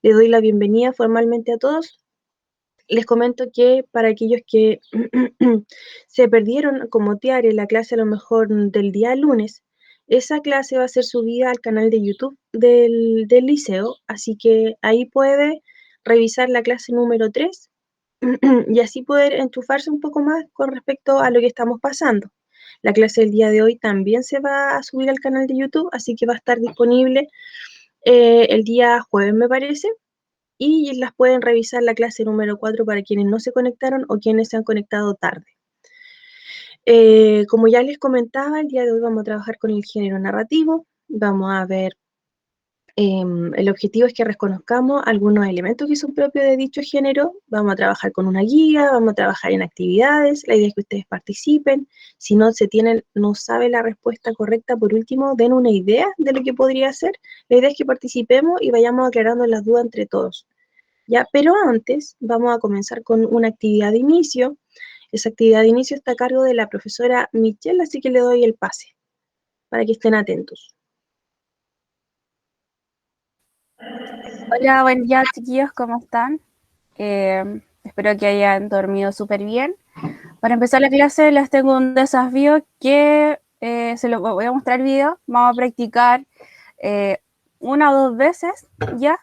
Les doy la bienvenida formalmente a todos. Les comento que para aquellos que se perdieron como Tiare la clase a lo mejor del día lunes, esa clase va a ser subida al canal de YouTube del liceo, así que ahí puede revisar la clase número 3 y así poder enchufarse un poco más con respecto a lo que estamos pasando. La clase del día de hoy también se va a subir al canal de YouTube, así que va a estar disponible el día jueves, me parece, y las pueden revisar la clase número 4 para quienes no se conectaron o quienes se han conectado tarde. Como ya les comentaba, el día de hoy vamos a trabajar con el género narrativo, vamos a ver, el objetivo es que reconozcamos algunos elementos que son propios de dicho género, vamos a trabajar con una guía, vamos a trabajar en actividades, la idea es que ustedes participen, si no no sabe la respuesta correcta, por último, den una idea de lo que podría ser, la idea es que participemos y vayamos aclarando las dudas entre todos. ¿Ya? Pero antes vamos a comenzar con una actividad de inicio. Esa actividad de inicio está a cargo de la profesora Michelle, así que le doy el pase para que estén atentos. Hola, buen día chiquillos, ¿cómo están? Espero que hayan dormido súper bien. Para empezar la clase les tengo un desafío que se lo voy a mostrar el video. Vamos a practicar una o dos veces ya.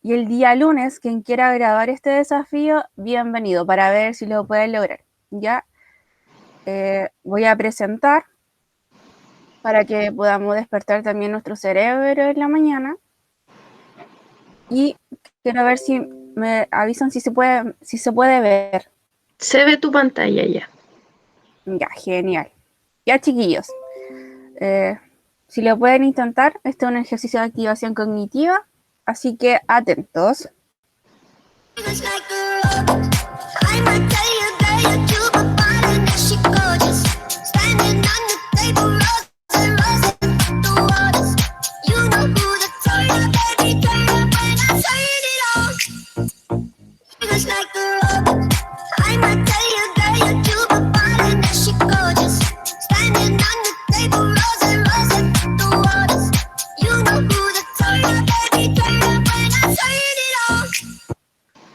Y el día lunes, quien quiera grabar este desafío, bienvenido para ver si lo pueden lograr. Ya voy a presentar para que podamos despertar también nuestro cerebro en la mañana. Y quiero ver si me avisan si se puede ver. Se ve tu pantalla ya. Ya, genial. Ya, chiquillos, si lo pueden intentar, este es un ejercicio de activación cognitiva, así que atentos.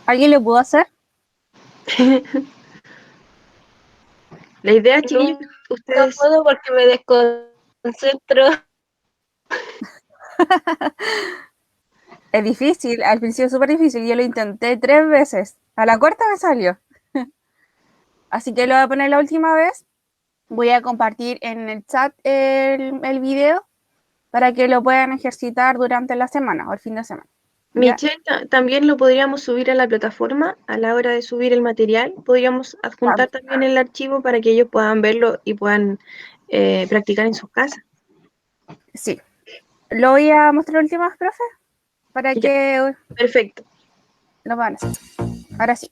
¿Alguien lo pudo hacer? La idea, chiquillos, No, no ustedes... puedo porque me desconcentro. Es difícil, al principio es súper difícil, yo lo intenté 3 veces, a la cuarta me salió. Así que lo voy a poner la última vez, voy a compartir en el chat el video para que lo puedan ejercitar durante la semana o el fin de semana. ¿Ya? Michelle, también lo podríamos subir a la plataforma a la hora de subir el material. Podríamos adjuntar también el archivo para que ellos puedan verlo y puedan practicar en sus casas. Sí. Lo voy a mostrar última vez, profe, para Ya, que perfecto. lo van a hacer. Ahora sí.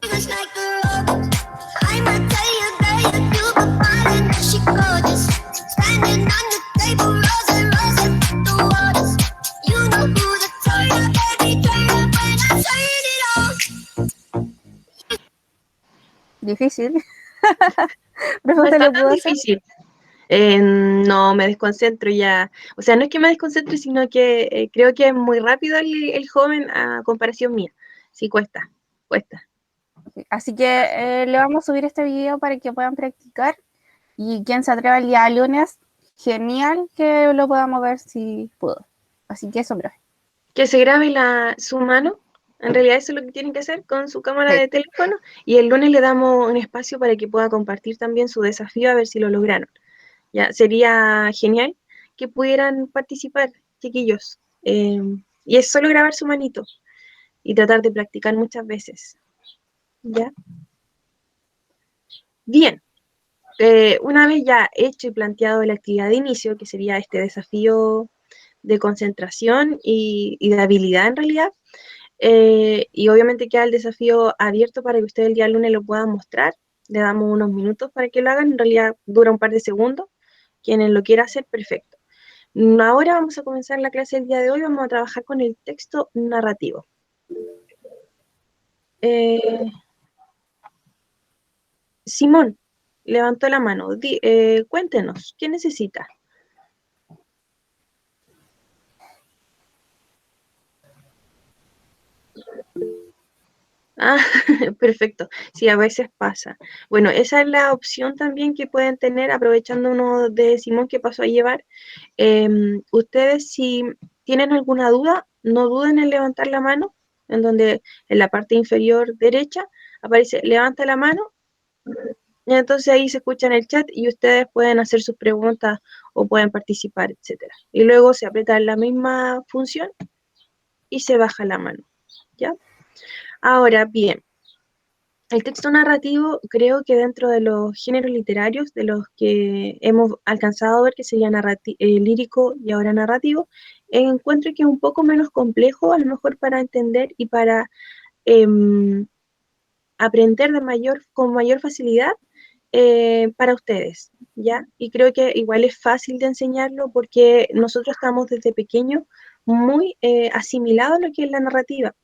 Difícil. ¿Profe, No usted está lo tan pudo hacer? difícil. No, me desconcentro ya. O sea, no es que me desconcentre, sino que creo que es muy rápido el joven a comparación mía. Sí, cuesta, cuesta. Así que le vamos a subir este video para que puedan practicar. Y quien se atreva el día lunes, genial que lo podamos ver si pudo. Así que eso, profe. Que se grabe su mano. En realidad eso es lo que tienen que hacer con su cámara Sí. de teléfono. Y el lunes le damos un espacio para que pueda compartir también su desafío a ver si lo lograron. Ya, sería genial que pudieran participar, chiquillos. Y es solo grabar su manito y tratar de practicar muchas veces. ¿Ya? Bien, una vez ya hecho y planteado la actividad de inicio, que sería este desafío de concentración y de habilidad en realidad, y obviamente queda el desafío abierto para que ustedes el día lunes lo puedan mostrar, le damos unos minutos para que lo hagan, en realidad dura un par de segundos, quienes lo quiera hacer, perfecto. Ahora vamos a comenzar la clase del día de hoy, vamos a trabajar con el texto narrativo. Simón levantó la mano, cuéntenos, ¿qué necesita? Ah, perfecto. Sí, a veces pasa. Bueno, esa es la opción también que pueden tener, aprovechando uno de Simón que pasó a llevar. Ustedes, si tienen alguna duda, no duden en levantar la mano, en donde en la parte inferior derecha aparece levanta la mano, y entonces ahí se escucha en el chat y ustedes pueden hacer sus preguntas o pueden participar, etcétera. Y luego se aprieta la misma función y se baja la mano, ¿ya? Ahora bien, el texto narrativo creo que dentro de los géneros literarios, de los que hemos alcanzado a ver, que sería lírico y ahora narrativo, encuentro que es un poco menos complejo, a lo mejor para entender y para em, aprender con mayor facilidad para ustedes, ¿ya? Y creo que igual es fácil de enseñarlo porque nosotros estamos desde pequeños muy asimilados a lo que es la narrativa,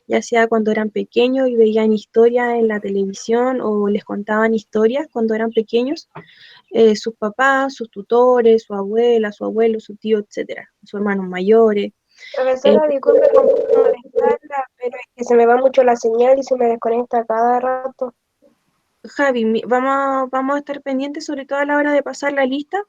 ya sea cuando eran pequeños y veían historias en la televisión o les contaban historias cuando eran pequeños, sus papás, sus tutores, su abuela, su abuelo, su tío, etcétera, sus hermanos mayores. Eh, Profesora, disculpe por molestarla, pero es que se me va mucho la señal y se me desconecta cada rato. Javi, vamos a estar pendientes sobre todo a la hora de pasar la lista,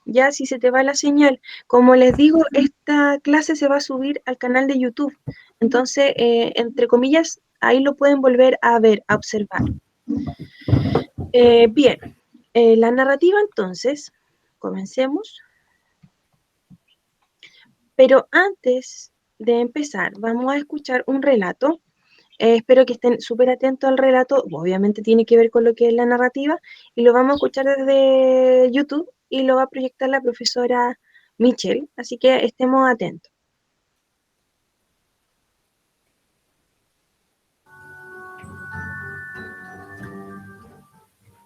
ya si se te va la señal. Como les digo, esta clase se va a subir al canal de YouTube, entonces, entre comillas, ahí lo pueden volver a ver, a observar. Bien, la narrativa entonces, comencemos, pero antes de empezar, vamos a escuchar un relato. Espero que estén súper atentos al relato, obviamente tiene que ver con lo que es la narrativa, y lo vamos a escuchar desde YouTube y lo va a proyectar la profesora Michelle, así que estemos atentos.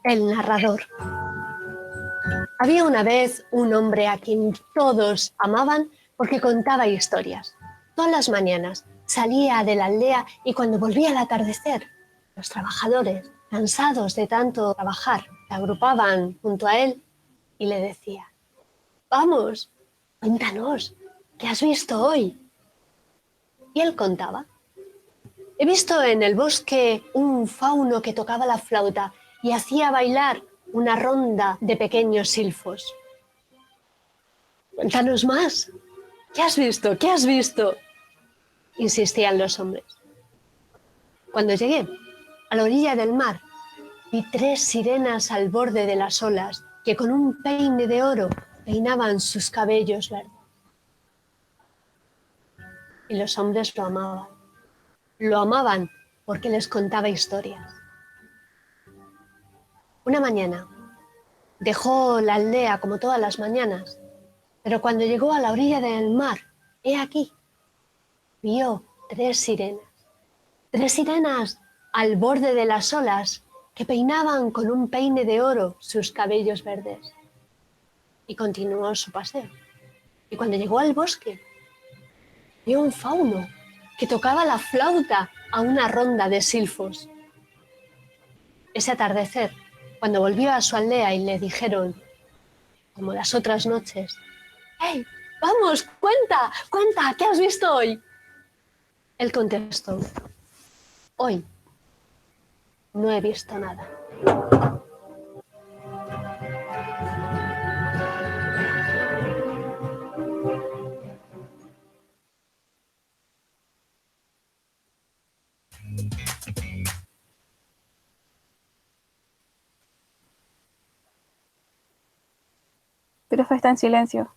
El narrador. Había una vez un hombre a quien todos amaban porque contaba historias. Todas las mañanas salía de la aldea y cuando volvía al atardecer, los trabajadores, cansados de tanto trabajar, se agrupaban junto a él y le decían: «Vamos, cuéntanos, ¿qué has visto hoy?». Y él contaba: «He visto en el bosque un fauno que tocaba la flauta y hacía bailar una ronda de pequeños silfos». «Cuéntanos más. ¿Qué has visto? ¿Qué has visto?», insistían los hombres. Cuando llegué a la orilla del mar, vi 3 sirenas al borde de las olas que con un peine de oro peinaban sus cabellos verdes. Y los hombres lo amaban. Lo amaban porque les contaba historias. Una mañana dejó la aldea como todas las mañanas, pero cuando llegó a la orilla del mar, he aquí, vio 3 sirenas. 3 sirenas al borde de las olas que peinaban con un peine de oro sus cabellos verdes. Y continuó su paseo. Y cuando llegó al bosque, vio un fauno que tocaba la flauta a una ronda de silfos. Ese atardecer, cuando volvió a su aldea y le dijeron, como las otras noches: «¡Hey, vamos, cuenta, cuenta, qué has visto hoy!», él contestó: «Hoy no he visto nada». Profe está en silencio.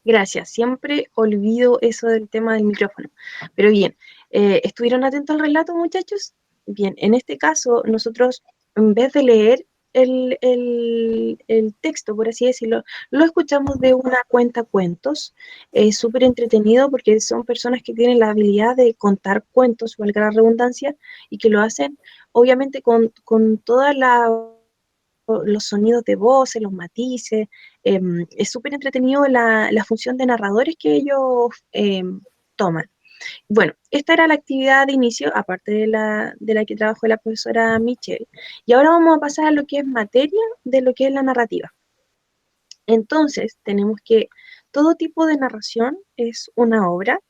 Gracias, siempre olvido eso del tema del micrófono. Pero bien, ¿estuvieron atentos al relato, muchachos? Bien, en este caso, nosotros, en vez de leer el texto, por así decirlo, lo escuchamos de una cuenta cuentos. Es súper entretenido porque son personas que tienen la habilidad de contar cuentos, valga la redundancia, y que lo hacen, obviamente, con toda los sonidos de voces, los matices. Es súper entretenido la función de narradores que ellos toman. Bueno, esta era la actividad de inicio, aparte de la que trabajó la profesora Michelle. Y ahora vamos a pasar a lo que es materia de lo que es la narrativa. Entonces, tenemos que todo tipo de narración es una obra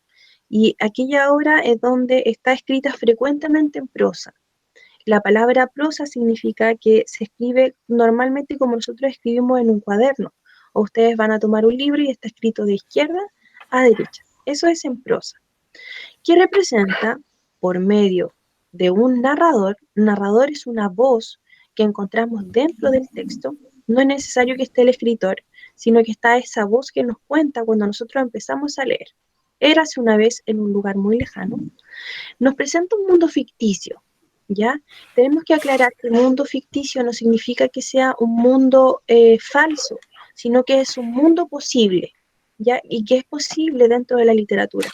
Y aquella obra es donde está escrita frecuentemente en prosa. La palabra prosa significa que se escribe normalmente como nosotros escribimos en un cuaderno. O ustedes van a tomar un libro y está escrito de izquierda a derecha. Eso es en prosa. Que representa por medio de un narrador. Narrador es una voz que encontramos dentro del texto. No es necesario que esté el escritor, sino que está esa voz que nos cuenta cuando nosotros empezamos a leer. Érase una vez en un lugar muy lejano. Nos presenta un mundo ficticio, ¿ya? Tenemos que aclarar que el mundo ficticio no significa que sea un mundo falso, sino que es un mundo posible, ¿ya? Y que es posible dentro de la literatura.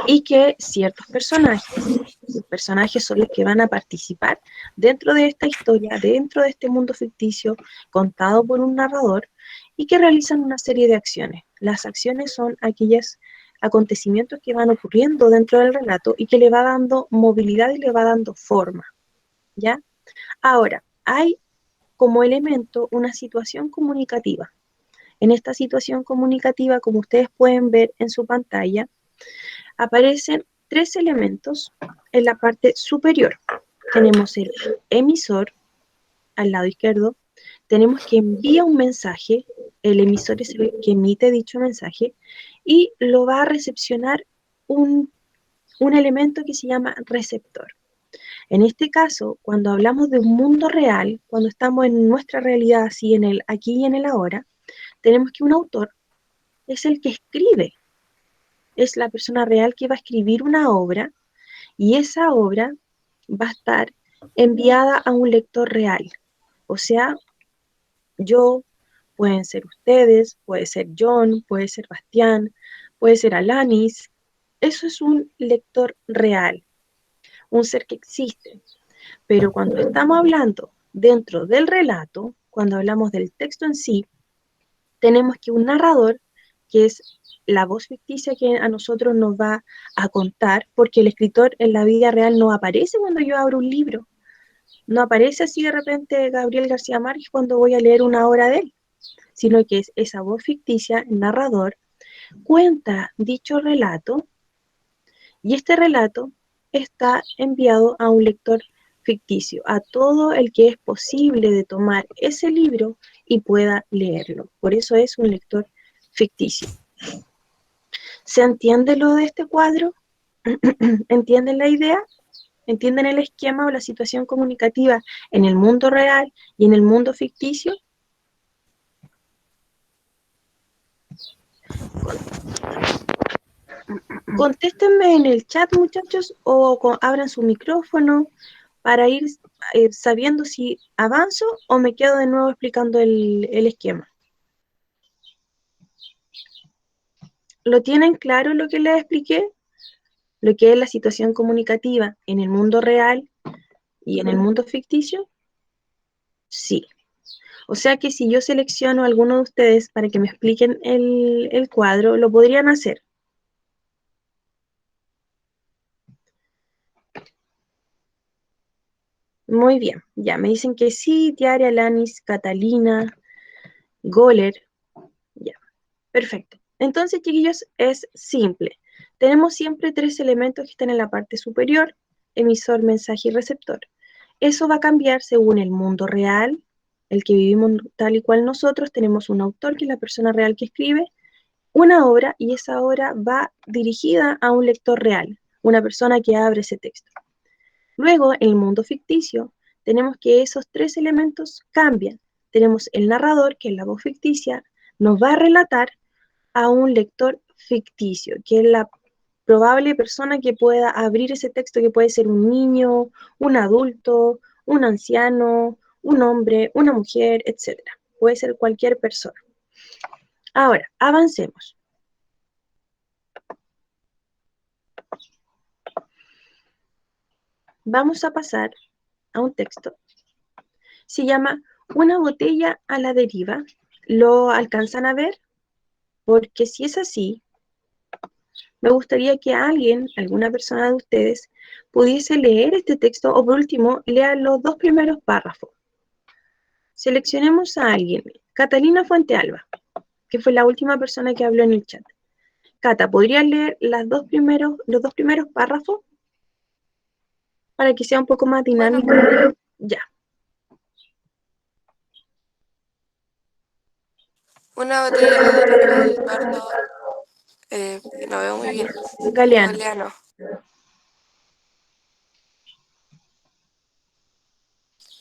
Y que ciertos personajes son los que van a participar dentro de esta historia, dentro de este mundo ficticio contado por un narrador y que realizan una serie de acciones. Las acciones son aquellos acontecimientos que van ocurriendo dentro del relato y que le va dando movilidad y le va dando forma, ¿ya? Ahora, hay como elemento una situación comunicativa. En esta situación comunicativa, como ustedes pueden ver en su pantalla, aparecen 3 elementos en la parte superior. Tenemos el emisor al lado izquierdo, tenemos que envía un mensaje, el emisor es el que emite dicho mensaje, y lo va a recepcionar un elemento que se llama receptor. En este caso, cuando hablamos de un mundo real, cuando estamos en nuestra realidad, así en el aquí y en el ahora, tenemos que un autor es el que escribe, es la persona real que va a escribir una obra y esa obra va a estar enviada a un lector real. O sea, yo, pueden ser ustedes, puede ser John, puede ser Bastián, puede ser Alanis. Eso es un lector real, un ser que existe. Pero cuando estamos hablando dentro del relato, cuando hablamos del texto en sí, tenemos que un narrador, que es la voz ficticia que a nosotros nos va a contar, porque el escritor en la vida real no aparece cuando yo abro un libro. No aparece así de repente Gabriel García Márquez cuando voy a leer una obra de él, sino que es esa voz ficticia, el narrador, cuenta dicho relato y este relato está enviado a un lector ficticio, a todo el que es posible de tomar ese libro y pueda leerlo. Por eso es un lector ficticio. ¿Se entiende lo de este cuadro? ¿Entienden la idea? ¿Entienden el esquema o la situación comunicativa en el mundo real y en el mundo ficticio? Contéstenme en el chat, muchachos, o abran su micrófono para ir sabiendo si avanzo o me quedo de nuevo explicando el esquema. ¿Lo tienen claro lo que les expliqué? Lo que es la situación comunicativa en el mundo real y en el mundo ficticio. Sí. O sea que si yo selecciono a alguno de ustedes para que me expliquen el cuadro, lo podrían hacer. Muy bien, ya me dicen que sí, Tiare, Alanis, Catalina, Goler, ya, perfecto. Entonces, chiquillos, es simple. Tenemos siempre 3 elementos que están en la parte superior, emisor, mensaje y receptor. Eso va a cambiar según el mundo real, el que vivimos tal y cual nosotros. Tenemos un autor, que es la persona real que escribe una obra, y esa obra va dirigida a un lector real, una persona que abre ese texto. Luego, en el mundo ficticio, tenemos que esos 3 elementos cambian. Tenemos el narrador, que es la voz ficticia, nos va a relatar a un lector ficticio, que es la probable persona que pueda abrir ese texto, que puede ser un niño, un adulto, un anciano, un hombre, una mujer, etc. Puede ser cualquier persona. Ahora, avancemos. Vamos a pasar a un texto. Se llama Una botella a la deriva. ¿Lo alcanzan a ver? Porque si es así, me gustaría que alguien, alguna persona de ustedes, pudiese leer este texto o por último, lea los 2 primeros párrafos. Seleccionemos a alguien. Catalina Fuentealba, que fue la última persona que habló en el chat. Cata, ¿podrías leer los dos primeros párrafos para que sea un poco más Bueno, dinámico? Ya. Una botella de Ricardo, no veo muy bien. Galeano. Galeano.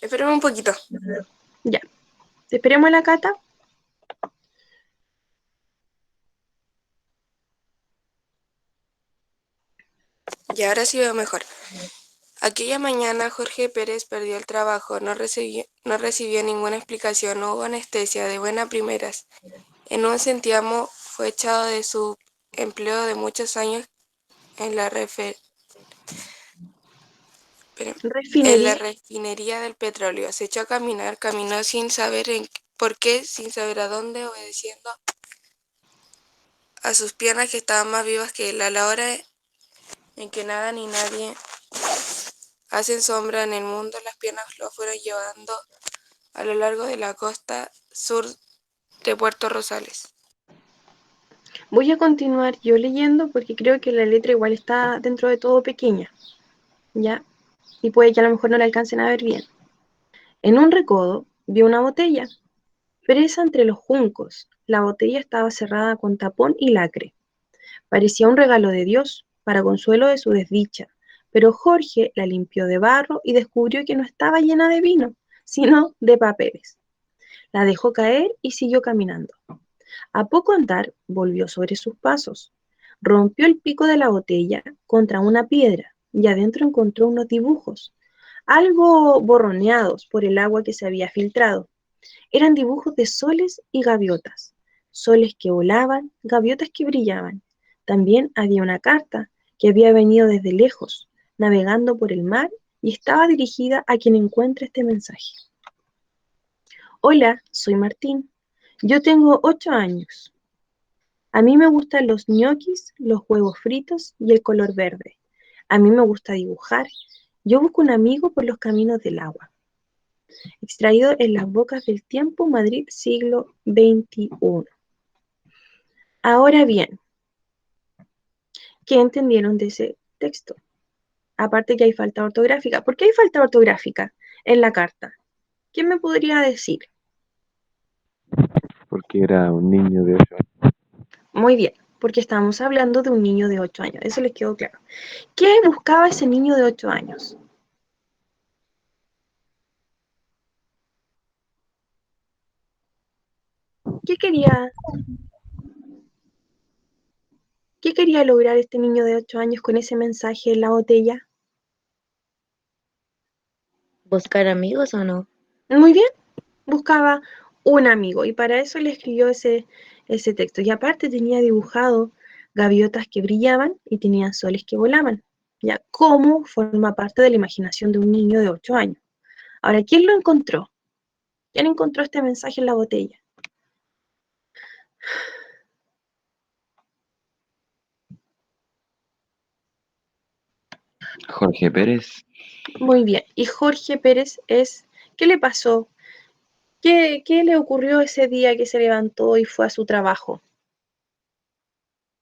Espérame un poquito. Ya. Esperemos a la Cata. Y ahora sí veo mejor. Aquella mañana Jorge Pérez perdió el trabajo, no recibió ninguna explicación, no hubo anestesia, de buena primeras. En un centiamo fue echado de su empleo de muchos años en la refinería del petróleo. Se echó a caminar, caminó sin saber por qué, sin saber a dónde, obedeciendo a sus piernas que estaban más vivas que él. A la hora en que nada ni nadie hacen sombra en el mundo, las piernas lo fueron llevando a lo largo de la costa sur de Puerto Rosales. Voy a continuar yo leyendo porque creo que la letra igual está dentro de todo pequeña, ¿ya? Y puede que a lo mejor no la alcancen a ver bien. En un recodo vio una botella, presa entre los juncos. La botella estaba cerrada con tapón y lacre. Parecía un regalo de Dios, para consuelo de su desdicha, pero Jorge la limpió de barro y descubrió que no estaba llena de vino, sino de papeles. La dejó caer y siguió caminando. A poco andar, volvió sobre sus pasos. Rompió el pico de la botella contra una piedra y adentro encontró unos dibujos, algo borroneados por el agua que se había filtrado. Eran dibujos de soles y gaviotas, soles que volaban, gaviotas que brillaban. También había una carta que había venido desde lejos, navegando por el mar y estaba dirigida a quien encuentre este mensaje. Hola, soy Martín. Yo tengo 8 años. A mí me gustan los ñoquis, los huevos fritos y el color verde. A mí me gusta dibujar. Yo busco un amigo por los caminos del agua. Extraído en Las Bocas del Tiempo, Madrid, siglo XXI. Ahora bien, ¿qué entendieron de ese texto? Aparte que hay falta ortográfica. ¿Por qué hay falta ortográfica en la carta? ¿Quién me podría decir? Porque era un niño de 8 años. Muy bien, porque estamos hablando de un niño de 8 años. Eso les quedó claro. ¿Qué buscaba ese niño de 8 años? ¿Qué quería lograr este niño de 8 años con ese mensaje en la botella? ¿Buscar amigos o no? Muy bien, buscaba un amigo y para eso le escribió ese texto. Y aparte tenía dibujado gaviotas que brillaban y tenían soles que volaban. ¿Ya? ¿Cómo forma parte de la imaginación de un niño de 8 años? Ahora, ¿quién lo encontró? ¿Quién encontró este mensaje en la botella? Jorge Pérez. Muy bien. Y Jorge Pérez es, ¿qué le pasó? ¿Qué le ocurrió ese día que se levantó y fue a su trabajo?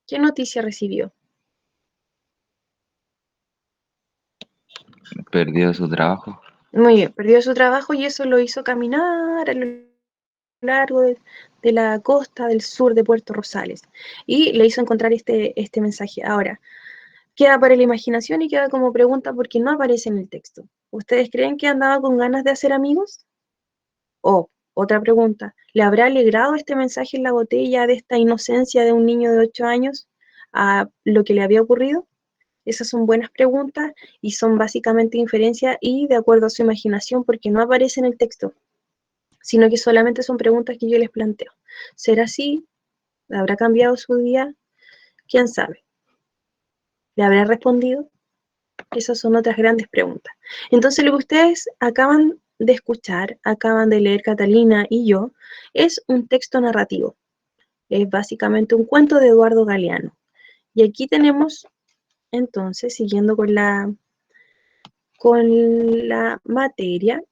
¿Qué noticia recibió? Perdió su trabajo. Muy bien, perdió su trabajo y eso lo hizo caminar a lo largo de la costa del sur de Puerto Rosales y le hizo encontrar este mensaje. Ahora, queda para la imaginación y queda como pregunta porque no aparece en el texto. ¿Ustedes creen que andaba con ganas de hacer amigos? O, otra pregunta, ¿le habrá alegrado este mensaje en la botella de esta inocencia de un niño de 8 años a lo que le había ocurrido? Esas son buenas preguntas y son básicamente inferencias y de acuerdo a su imaginación porque no aparece en el texto, sino que solamente son preguntas que yo les planteo. ¿Será así? ¿Habrá cambiado su día? ¿Quién sabe? ¿Le habrá respondido? Esas son otras grandes preguntas. Entonces lo que ustedes acaban de escuchar, acaban de leer Catalina y yo, es un texto narrativo. Es básicamente un cuento de Eduardo Galeano. Y aquí tenemos, entonces, siguiendo con la materia,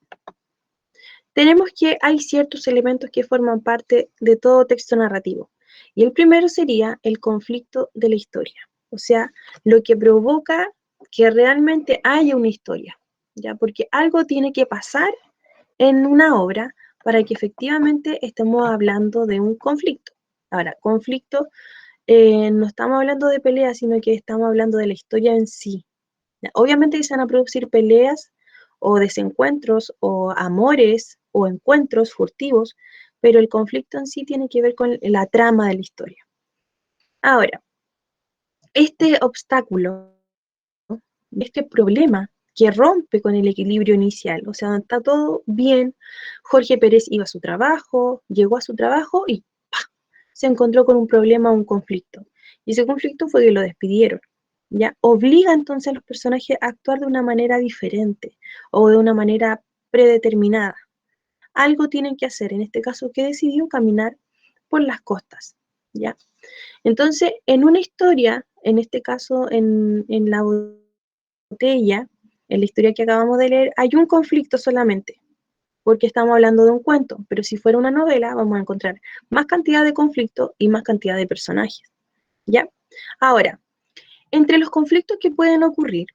tenemos que hay ciertos elementos que forman parte de todo texto narrativo. Y el primero sería el conflicto de la historia, o sea, lo que provoca que realmente haya una historia, ¿ya? Porque algo tiene que pasar en una obra para que efectivamente estemos hablando de un conflicto. Ahora, conflicto, no estamos hablando de peleas, sino que estamos hablando de la historia en sí. ¿Ya? Obviamente que se van a producir peleas o desencuentros o amores o encuentros furtivos, pero el conflicto en sí tiene que ver con la trama de la historia. Ahora, este obstáculo, este problema que rompe con el equilibrio inicial, o sea, está todo bien, Jorge Pérez iba a su trabajo, llegó a su trabajo y ¡pah!, se encontró con un problema, un conflicto. Y ese conflicto fue que lo despidieron, ¿ya? Obliga entonces a los personajes a actuar de una manera diferente o de una manera predeterminada. Algo tienen que hacer, en este caso, que decidió caminar por las costas, ¿ya? Entonces, en una historia, en este caso, en la botella, en la historia que acabamos de leer, hay un conflicto solamente, porque estamos hablando de un cuento, pero si fuera una novela, vamos a encontrar más cantidad de conflictos y más cantidad de personajes, ¿ya? Ahora, entre los conflictos que pueden ocurrir,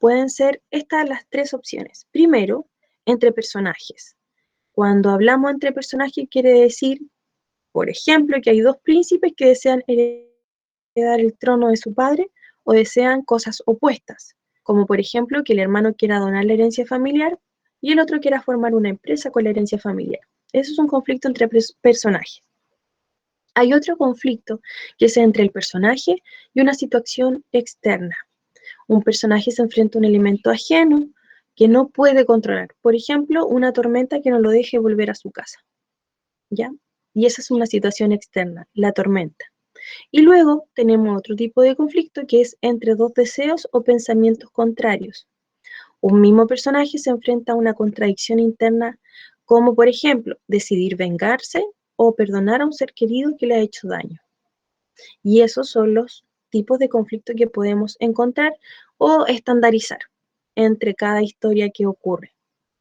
pueden ser estas las tres opciones. Primero, entre personajes. Cuando hablamos entre personajes, quiere decir, por ejemplo, que hay dos príncipes que desean heredar el trono de su padre o desean cosas opuestas, como por ejemplo que el hermano quiera donar la herencia familiar y el otro quiera formar una empresa con la herencia familiar. Eso es un conflicto entre personajes. Hay otro conflicto que es entre el personaje y una situación externa. Un personaje se enfrenta a un elemento ajeno que no puede controlar. Por ejemplo, una tormenta que no lo deje volver a su casa, ¿ya? Y esa es una situación externa, la tormenta. Y luego tenemos otro tipo de conflicto que es entre dos deseos o pensamientos contrarios. Un mismo personaje se enfrenta a una contradicción interna como, por ejemplo, decidir vengarse o perdonar a un ser querido que le ha hecho daño. Y esos son los tipos de conflicto que podemos encontrar o estandarizar entre cada historia que ocurre.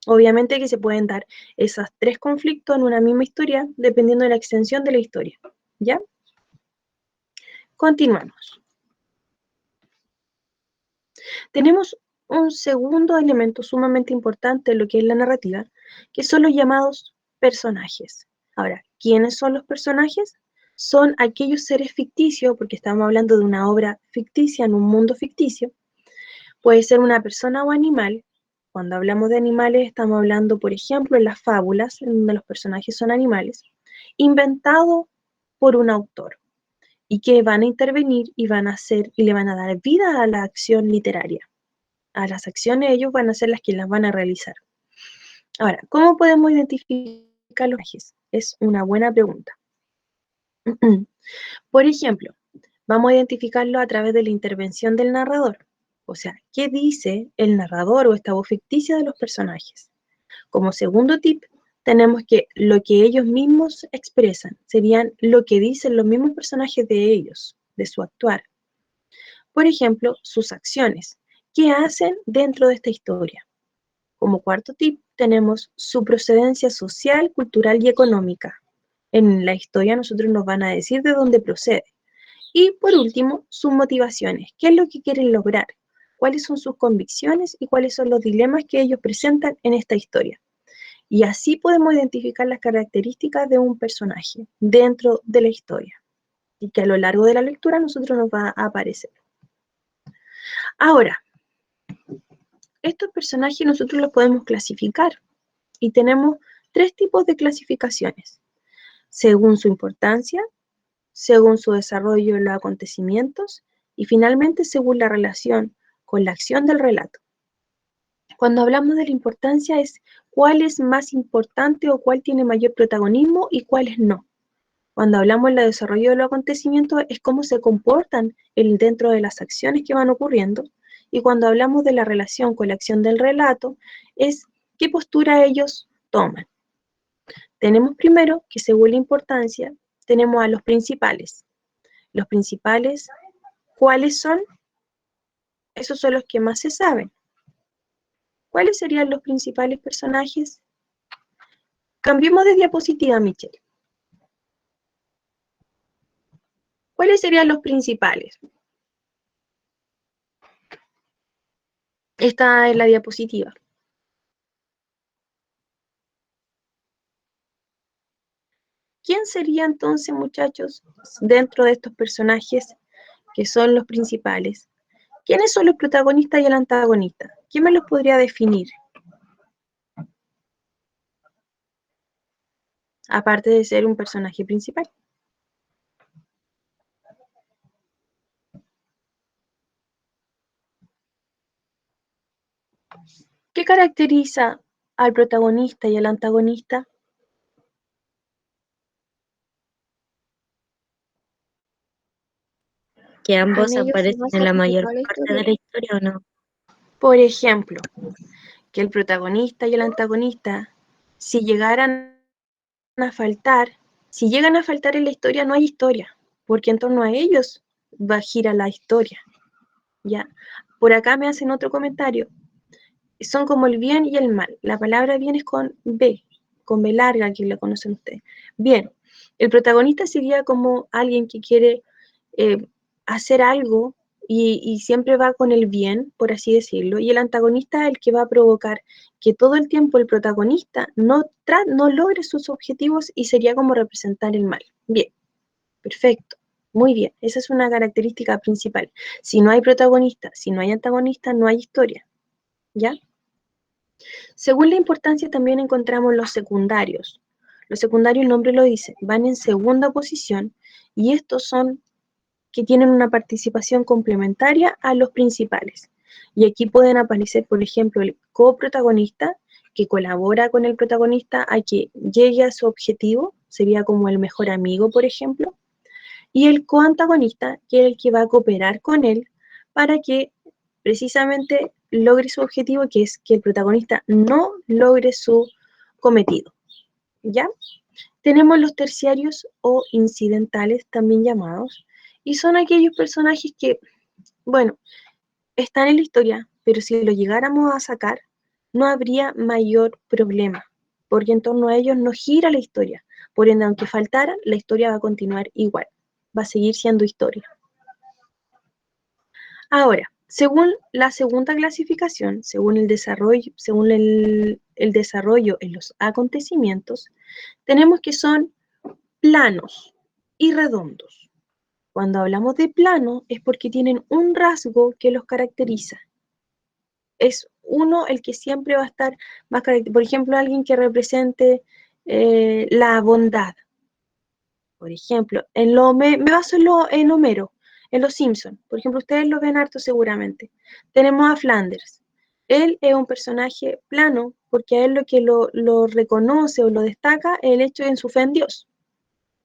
Obviamente que se pueden dar esos tres conflictos en una misma historia dependiendo de la extensión de la historia, ¿ya? Continuamos. Tenemos un segundo elemento sumamente importante en lo que es la narrativa, que son los llamados personajes. Ahora, ¿quiénes son los personajes? Son aquellos seres ficticios, porque estamos hablando de una obra ficticia en un mundo ficticio. Puede ser una persona o animal. Cuando hablamos de animales, estamos hablando, por ejemplo, en las fábulas, en donde los personajes son animales, inventado por un autor y que van a intervenir y van a hacer y le van a dar vida a la acción literaria. A las acciones ellos van a ser las que las van a realizar. Ahora, ¿cómo podemos identificar los personajes? Es una buena pregunta. Por ejemplo, vamos a identificarlo a través de la intervención del narrador. O sea, ¿qué dice el narrador o esta voz ficticia de los personajes? Como segundo tip, tenemos que lo que ellos mismos expresan serían lo que dicen los mismos personajes de ellos, de su actuar. Por ejemplo, sus acciones. ¿Qué hacen dentro de esta historia? Como cuarto tip, tenemos su procedencia social, cultural y económica. En la historia nosotros nos van a decir de dónde procede. Y por último, sus motivaciones. ¿Qué es lo que quieren lograr? ¿Cuáles son sus convicciones y cuáles son los dilemas que ellos presentan en esta historia? Y así podemos identificar las características de un personaje dentro de la historia y que a lo largo de la lectura a nosotros nos va a aparecer. Ahora, estos personajes nosotros los podemos clasificar y tenemos tres tipos de clasificaciones, según su importancia, según su desarrollo en los acontecimientos y finalmente según la relación con la acción del relato. Cuando hablamos de la importancia es cuál es más importante o cuál tiene mayor protagonismo y cuáles no. Cuando hablamos del desarrollo de los acontecimientos es cómo se comportan dentro de las acciones que van ocurriendo. Y cuando hablamos de la relación con la acción del relato es qué postura ellos toman. Tenemos primero que según la importancia tenemos a los principales. Los principales, ¿cuáles son? Esos son los que más se saben. ¿Cuáles serían los principales personajes? Cambiemos de diapositiva, Michelle. ¿Cuáles serían los principales? Esta es la diapositiva. ¿Quién sería entonces, muchachos, dentro de estos personajes que son los principales? ¿Quiénes son los protagonistas y el antagonista? ¿Quién me los podría definir? Aparte de ser un personaje principal. ¿Qué caracteriza al protagonista y al antagonista? Que ambos En ellos se aparecen basa en la casi mayor toda la parte de historia. la historia, ¿o no? Por ejemplo, que el protagonista y el antagonista, si llegaran a faltar, si llegan a faltar en la historia, no hay historia, porque en torno a ellos va a girar la historia, ¿ya? Por acá me hacen otro comentario. Son como el bien y el mal. La palabra bien es con B larga, que lo conocen ustedes. Bien, el protagonista sería como alguien que quiere hacer algo y siempre va con el bien, por así decirlo, y el antagonista es el que va a provocar que todo el tiempo el protagonista no logre sus objetivos y sería como representar el mal. Bien, perfecto. Muy bien, esa es una característica principal. Si no hay protagonista, si no hay antagonista, no hay historia. ¿Ya? Según la importancia también encontramos los secundarios. Los secundarios, el nombre lo dice, van en segunda posición y estos son que tienen una participación complementaria a los principales. Y aquí pueden aparecer, por ejemplo, el coprotagonista que colabora con el protagonista a que llegue a su objetivo, sería como el mejor amigo, por ejemplo, y el coantagonista, que es el que va a cooperar con él para que precisamente logre su objetivo, que es que el protagonista no logre su cometido. ¿Ya? Tenemos los terciarios o incidentales, también llamados, y son aquellos personajes que, bueno, están en la historia, pero si lo llegáramos a sacar, no habría mayor problema, porque en torno a ellos no gira la historia. Por ende, aunque faltara, la historia va a continuar igual, va a seguir siendo historia. Ahora, según la segunda clasificación, según el desarrollo, el desarrollo en los acontecimientos, tenemos que son planos y redondos. Cuando hablamos de plano es porque tienen un rasgo que los caracteriza. Es uno el que siempre va a estar más caracterizado. Por ejemplo, alguien que represente la bondad. Por ejemplo, me baso en Homero, en Los Simpson. Por ejemplo, ustedes lo ven harto seguramente. Tenemos a Flanders. Él es un personaje plano porque a él lo que lo reconoce o lo destaca es el hecho de su fe en Dios.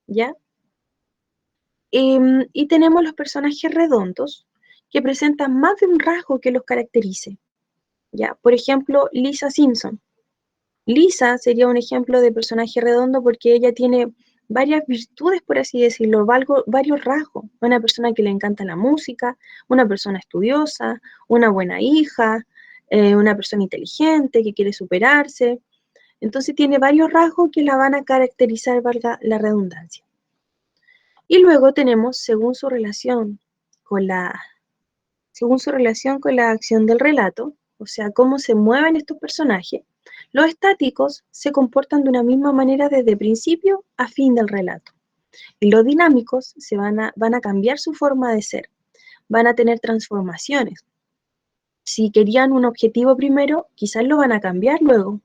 ¿Ya? Y tenemos los personajes redondos que presentan más de un rasgo que los caracterice. ¿Ya? Por ejemplo, Lisa Simpson. Lisa sería un ejemplo de personaje redondo porque ella tiene varias virtudes, por así decirlo, varios rasgos. Una persona que le encanta la música, una persona estudiosa, una buena hija, una persona inteligente que quiere superarse. Entonces tiene varios rasgos que la van a caracterizar, valga la redundancia. Y luego tenemos, según su relación con la acción del relato, o sea, cómo se mueven estos personajes, los estáticos se comportan de una misma manera desde principio a fin del relato. Y los dinámicos van a cambiar su forma de ser, van a tener transformaciones. Si querían un objetivo primero, quizás lo van a cambiar luego.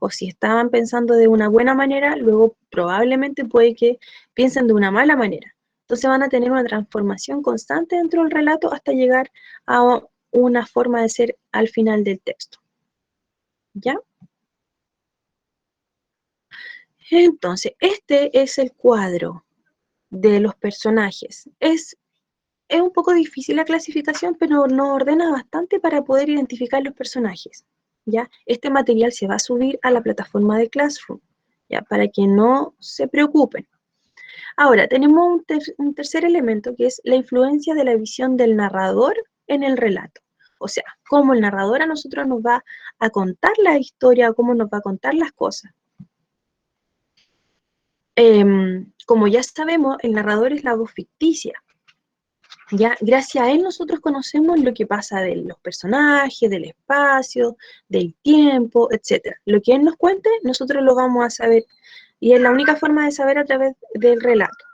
O si estaban pensando de una buena manera, luego probablemente puede que piensen de una mala manera. Entonces van a tener una transformación constante dentro del relato hasta llegar a una forma de ser al final del texto. ¿Ya? Entonces, este es el cuadro de los personajes. Es un poco difícil la clasificación, pero nos ordena bastante para poder identificar los personajes. ¿Ya? Este material se va a subir a la plataforma de Classroom, ¿ya? Para que no se preocupen. Ahora, tenemos un tercer elemento que es la influencia de la visión del narrador en el relato. O sea, cómo el narrador a nosotros nos va a contar la historia, cómo nos va a contar las cosas. Como ya sabemos, el narrador es la voz ficticia, Ya, gracias a él nosotros conocemos lo que pasa de los personajes, del espacio, del tiempo, etc. Lo que él nos cuente, nosotros lo vamos a saber. Y es la única forma de saber a través del relato.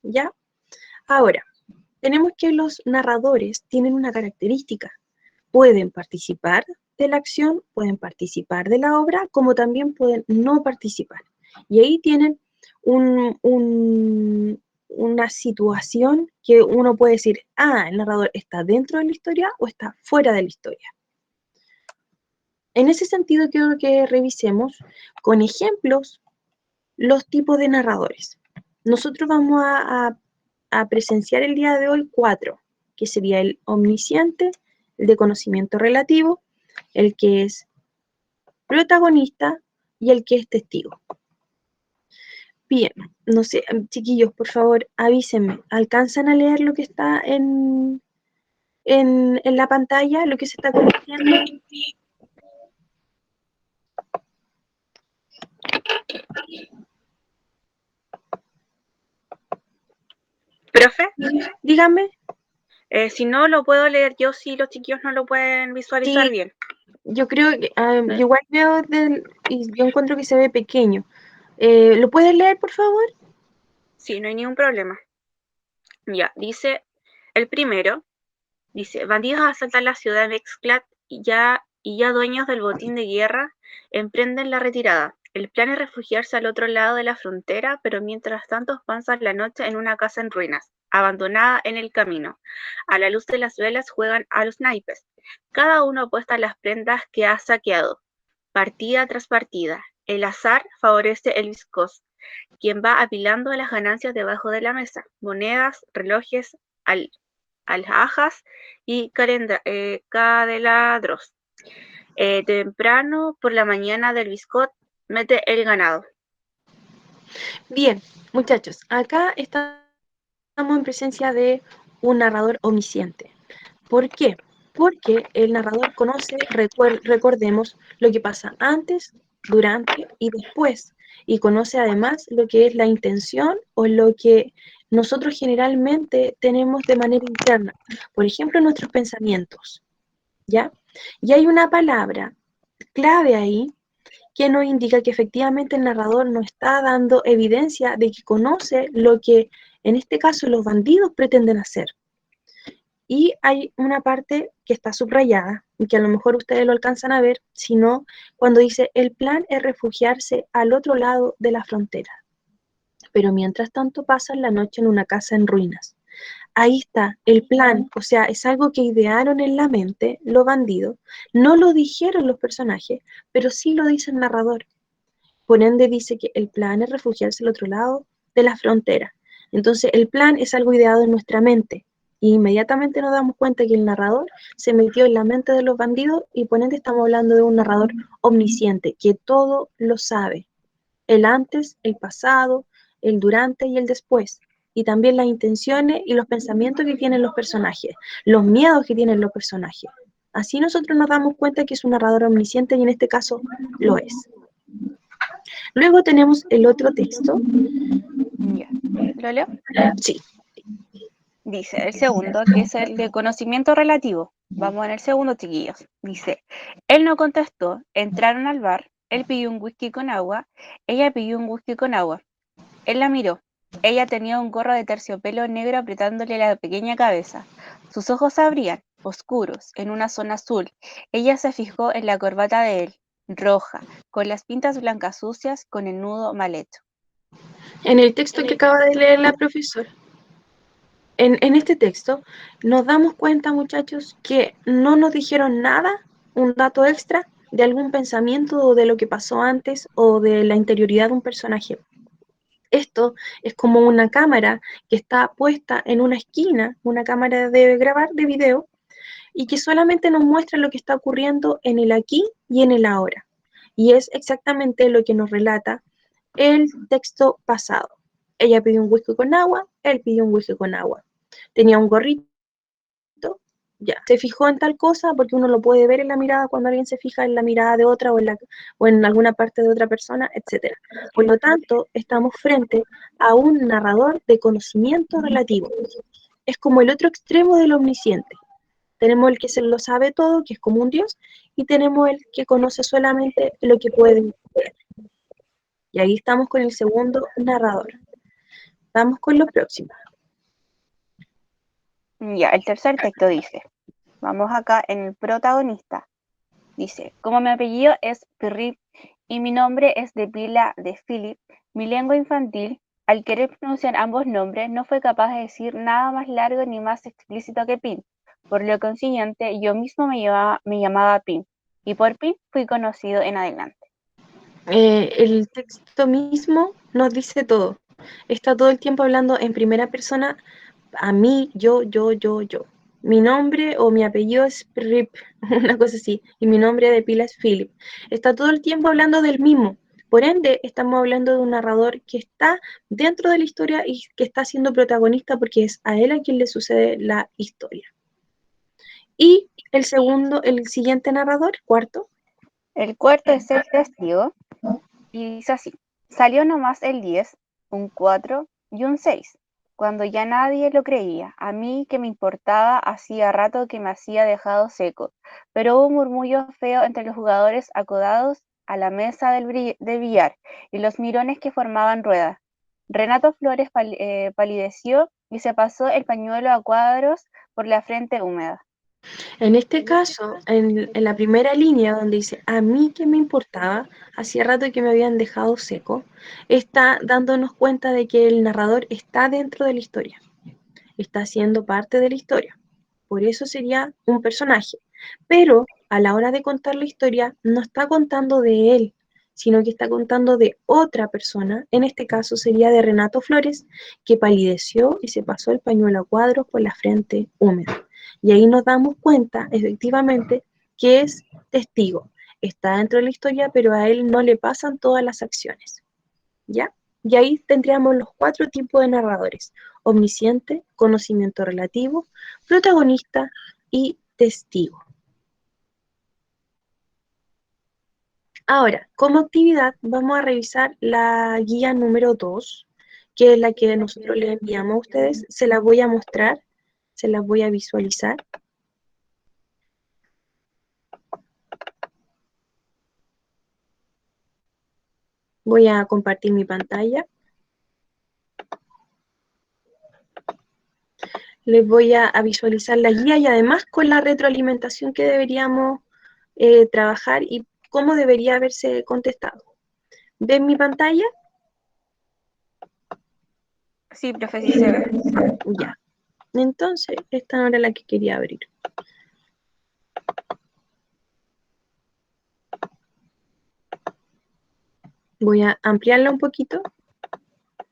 ¿Ya? Ahora, tenemos que los narradores tienen una característica. Pueden participar de la acción, pueden participar de la obra, como también pueden no participar. Y ahí tienen una situación que uno puede decir, el narrador está dentro de la historia o está fuera de la historia. En ese sentido, quiero que revisemos con ejemplos los tipos de narradores. Nosotros vamos a presenciar el día de hoy 4, que sería el omnisciente, el de conocimiento relativo, el que es protagonista y el que es testigo. Bien, no sé, chiquillos, por favor, avísenme. ¿Alcanzan a leer lo que está en la pantalla, lo que se está compartiendo? ¿Profe? Díganme. Si no, lo puedo leer yo si los chiquillos no lo pueden visualizar Sí, bien. yo creo que, yo igual veo, y yo encuentro que se ve pequeño. ¿Lo puedes leer, por favor? Sí, no hay ningún problema. Ya, dice el primero, dice, bandidos asaltan la ciudad de Exclat y ya dueños del botín de guerra emprenden la retirada. El plan es refugiarse al otro lado de la frontera, pero mientras tanto pasan la noche en una casa en ruinas, abandonada en el camino. A la luz de las velas juegan a los naipes. Cada uno apuesta las prendas que ha saqueado, partida tras partida. El azar favorece el viscoso, quien va apilando las ganancias debajo de la mesa, monedas, relojes, alhajas y candelabros. Temprano por la mañana del biscot mete el ganado. Bien, muchachos, acá estamos en presencia de un narrador omnisciente. ¿Por qué? Porque el narrador conoce, recordemos, lo que pasa antes, durante y después, y conoce además lo que es la intención o lo que nosotros generalmente tenemos de manera interna. Por ejemplo, nuestros pensamientos, ¿ya? Y hay una palabra clave ahí que nos indica que efectivamente el narrador nos está dando evidencia de que conoce lo que, en este caso, los bandidos pretenden hacer. Y hay una parte que está subrayada, y que a lo mejor ustedes lo alcanzan a ver, sino cuando dice, el plan es refugiarse al otro lado de la frontera. Pero mientras tanto pasan la noche en una casa en ruinas. Ahí está, el plan, o sea, es algo que idearon en la mente los bandidos, no lo dijeron los personajes, pero sí lo dice el narrador. Por ende dice que el plan es refugiarse al otro lado de la frontera. Entonces el plan es algo ideado en nuestra mente, y inmediatamente nos damos cuenta que el narrador se metió en la mente de los bandidos, y por ende estamos hablando de un narrador omnisciente, que todo lo sabe. El antes, el pasado, el durante y el después. Y también las intenciones y los pensamientos que tienen los personajes, los miedos que tienen los personajes. Así nosotros nos damos cuenta que es un narrador omnisciente, y en este caso lo es. Luego tenemos el otro texto. Ya. ¿Lo leo? Sí. Dice el segundo, que es el de conocimiento relativo. Vamos en el segundo, chiquillos. Dice, él no contestó, entraron al bar, él pidió un whisky con agua, ella pidió un whisky con agua. Él la miró. Ella tenía un gorro de terciopelo negro apretándole la pequeña cabeza. Sus ojos se abrían, oscuros, en una zona azul. Ella se fijó en la corbata de él, roja, con las pintas blancas sucias, con el nudo mal hecho. En el texto que acaba de leer la profesora, en este texto nos damos cuenta, muchachos, que no nos dijeron nada, un dato extra de algún pensamiento o de lo que pasó antes o de la interioridad de un personaje. Esto es como una cámara que está puesta en una esquina, una cámara de grabar de video, y que solamente nos muestra lo que está ocurriendo en el aquí y en el ahora. Y es exactamente lo que nos relata el texto pasado. Ella pidió un whisky con agua, él pidió un whisky con agua. Tenía un gorrito, ya, se fijó en tal cosa, porque uno lo puede ver en la mirada cuando alguien se fija en la mirada de otra o en alguna parte de otra persona, etc. Por lo tanto, estamos frente a un narrador de conocimiento relativo. es como el otro extremo del omnisciente. Tenemos el que se lo sabe todo, que es como un dios, y tenemos el que conoce solamente lo que puede ver. Y ahí estamos con el segundo narrador. Vamos con lo próximo. Ya, el tercer texto dice, vamos acá en el protagonista. Dice, como mi apellido es Philippe y mi nombre es de pila de Philip, mi lengua infantil, al querer pronunciar ambos nombres, no fue capaz de decir nada más largo ni más explícito que Pin. Por lo consiguiente, yo mismo me llamaba Pin, y por Pin fui conocido en adelante. El texto mismo nos dice todo. Está todo el tiempo hablando en primera persona, a mí, yo. Mi nombre o mi apellido es Rip, una cosa así, y mi nombre de pila es Philip. Está todo el tiempo hablando del mismo. Por ende, estamos hablando de un narrador que está dentro de la historia y que está siendo protagonista porque es a él a quien le sucede la historia. Y el siguiente narrador, cuarto. El cuarto es el testigo, y dice así, salió nomás el 10, un 4 y un 6. Cuando ya nadie lo creía, a mí que me importaba, hacía rato que me hacía dejado seco, pero hubo un murmullo feo entre los jugadores acodados a la mesa de billar y los mirones que formaban rueda. Renato Flores palideció y se pasó el pañuelo a cuadros por la frente húmeda. En este caso, en la primera línea donde dice, a mí que me importaba, hacía rato que me habían dejado seco, está dándonos cuenta de que el narrador está dentro de la historia, está siendo parte de la historia. Por eso sería un personaje. Pero a la hora de contar la historia, no está contando de él, sino que está contando de otra persona. En este caso sería de Renato Flores, que palideció y se pasó el pañuelo a cuadros por la frente húmeda. Y ahí nos damos cuenta, efectivamente, que es testigo. Está dentro de la historia, pero a él no le pasan todas las acciones. ¿Ya? Y ahí tendríamos los 4 tipos de narradores: omnisciente, conocimiento relativo, protagonista y testigo. Ahora, como actividad, vamos a revisar la guía número 2, que es la que nosotros les enviamos a ustedes. Se las voy a mostrar, se las voy a visualizar. Voy a compartir mi pantalla. Les voy a visualizar la guía y además con la retroalimentación que deberíamos trabajar y cómo debería haberse contestado. ¿Ven mi pantalla? Sí, profe, sí se ve. Ya. Entonces, esta no era la que quería abrir. Voy a ampliarla un poquito.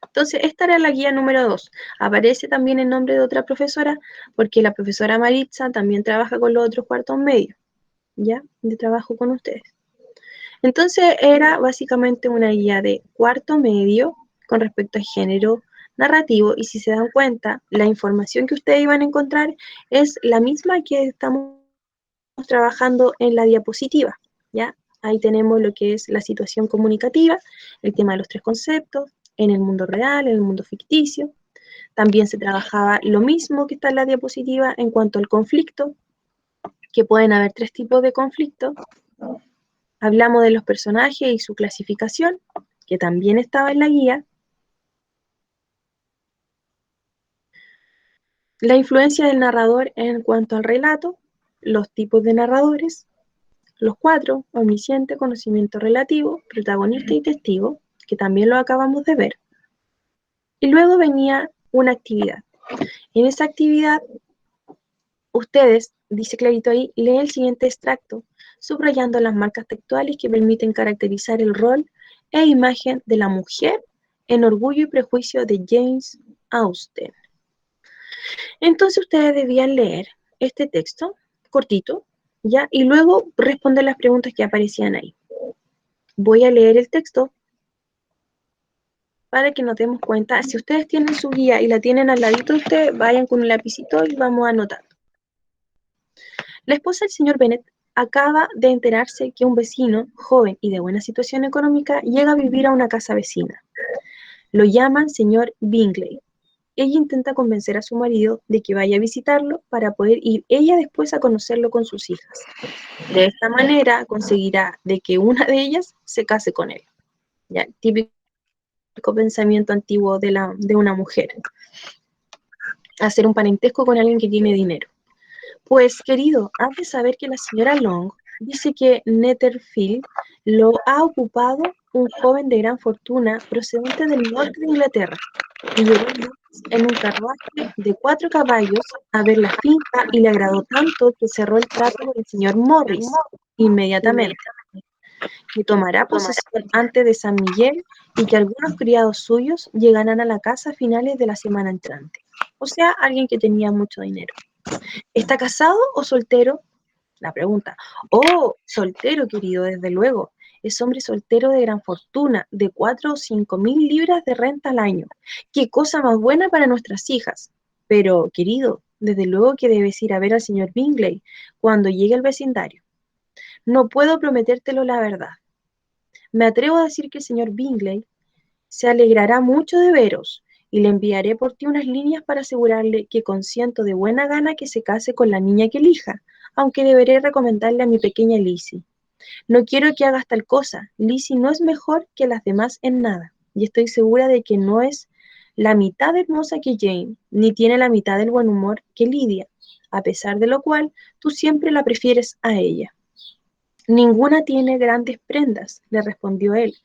Entonces, esta era la guía número 2. Aparece también el nombre de otra profesora, porque la profesora Maritza también trabaja con los otros cuartos medios, ¿ya? De trabajo con ustedes. Entonces, era básicamente una guía de cuarto medio con respecto al género narrativo, y si se dan cuenta, la información que ustedes iban a encontrar es la misma que estamos trabajando en la diapositiva, ¿ya? Ahí tenemos lo que es la situación comunicativa, el tema de los 3 conceptos, en el mundo real, en el mundo ficticio. También se trabajaba lo mismo que está en la diapositiva en cuanto al conflicto, que pueden haber 3 tipos de conflicto. Hablamos de los personajes y su clasificación, que también estaba en la guía. La influencia del narrador en cuanto al relato, los tipos de narradores, los 4, omnisciente, conocimiento relativo, protagonista y testigo, que también lo acabamos de ver. Y luego venía una actividad. En esa actividad, ustedes, dice clarito ahí, leen el siguiente extracto, subrayando las marcas textuales que permiten caracterizar el rol e imagen de la mujer en Orgullo y Prejuicio de James Austen. Entonces ustedes debían leer este texto cortito, ¿ya? Y luego responder las preguntas que aparecían ahí. Voy a leer el texto para que nos demos cuenta. Si ustedes tienen su guía y la tienen al ladito de ustedes, vayan con un lapicito y vamos anotando. La esposa del señor Bennet acaba de enterarse que un vecino, joven y de buena situación económica, llega a vivir a una casa vecina. Lo llaman señor Bingley. ella intenta convencer a su marido de que vaya a visitarlo para poder ir ella después a conocerlo con sus hijas. De esta manera conseguirá de que una de ellas se case con él. Ya, típico pensamiento antiguo de una mujer. Hacer un parentesco con alguien que tiene dinero. Pues, querido, has de saber que la señora Long dice que Netherfield lo ha ocupado un joven de gran fortuna procedente del norte de Inglaterra, y llegó en un carruaje de 4 caballos a ver la finca y le agradó tanto que cerró el trato con el señor Morris inmediatamente, que tomará posesión antes de San Miguel y que algunos criados suyos llegarán a la casa a finales de la semana entrante. O sea, alguien que tenía mucho dinero. ¿Está casado o soltero? La pregunta. Oh, soltero, querido, desde luego. Es hombre soltero de gran fortuna, de 4 o 5 mil libras de renta al año. ¡Qué cosa más buena para nuestras hijas! Pero, querido, desde luego que debes ir a ver al señor Bingley cuando llegue al vecindario. No puedo prometértelo la verdad. Me atrevo a decir que el señor Bingley se alegrará mucho de veros y le enviaré por ti unas líneas para asegurarle que consiento de buena gana que se case con la niña que elija, aunque deberé recomendarle a mi pequeña Lizzie. No quiero que hagas tal cosa. Lizzie no es mejor que las demás en nada, y estoy segura de que no es la mitad hermosa que Jane, ni tiene la mitad del buen humor que Lydia, a pesar de lo cual tú siempre la prefieres a ella. Ninguna tiene grandes prendas, le respondió él.